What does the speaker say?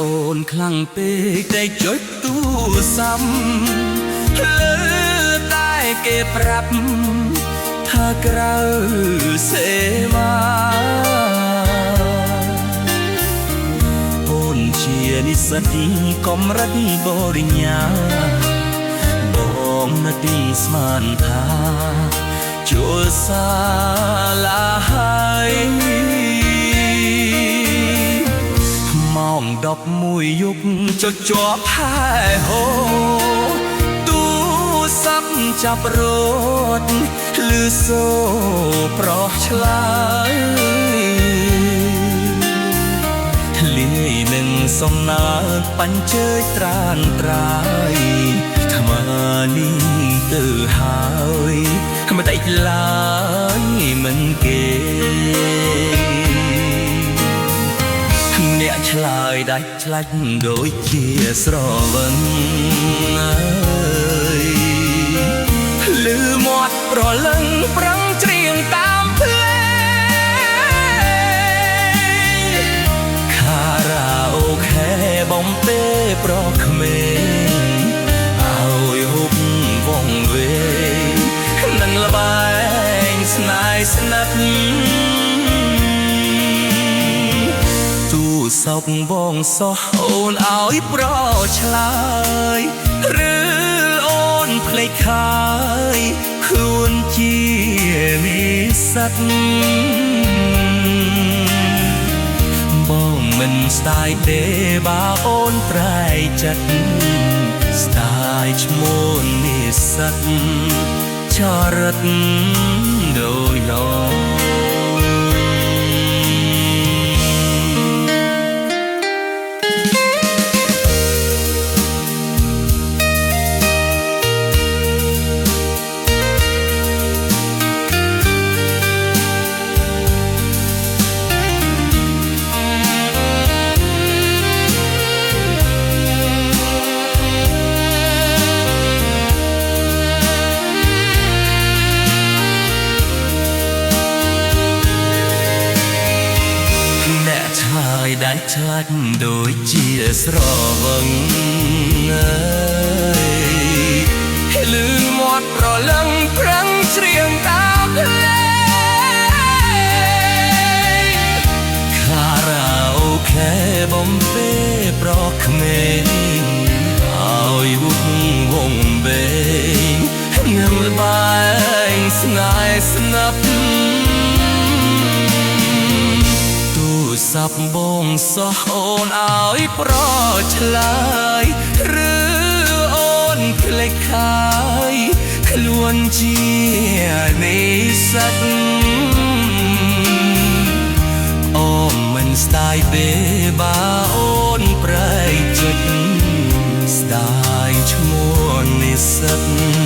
អូនខ្លាំងពេកតែចុចទូរស័ព្ទលើតែគេប្រាប់ថាក្រៅសេវាអូនជានិស្សិតកម្រិតបរិញ្ញាបងនៅទីស្មានថាជួលសាលាហើយម៉ោង11យប់ចុចជាប់ហែហូទូរស័ព្ទចាប់រត់លឺសូរប្រោះឆ្លើយលាយនឹងសំណើបញ្ជើចត្រានត្រាយថ្មនេះទៅហើយមិនតែឡើយមិនគេអ្នកឆ្លើយដាច់ឆ្លាច់ដូចជាស្រវិនលឺមាត់ប្រលឹងប្រឹងច្រៀងតាមភ្លេងខារ៉ាអូខេបំពេប្រក្មេងឲ្យហូបវងវែងនឹងលបែងស្នេហ៍ស្និទ្ធទូសោកបងសោះអូនឲ្យប្រឆ្លើយឬអូនភ្លេចខាយខ្លួនជានិស្សិតបងមិនស្ដាយទេបើអូនប្រែចិត្តស្ដាយឈ្មោះនិស្សិតចរិតដោយឡងដាច់ឆ្លាច់ដូចជាស្រវឹងលឺមាត់ប្រលឹងប្រឹងច្រៀងតាមភ្លេងខារ៉ាអូខេបំពេប្រក្មេងឲ្យវុកវងបេងញ៉ាំលបែងស្នេហ៍ស្និទ្ធសັບបងសោះអូនឲ្យប្រឆ្លើយឬអូនភ្លេចខាយខ្លួនជានិស្សិតអូនមិនស្ដាយទេបើអូនប្រែកចិត្តស្ដាយឈ្មោះនិស្សិត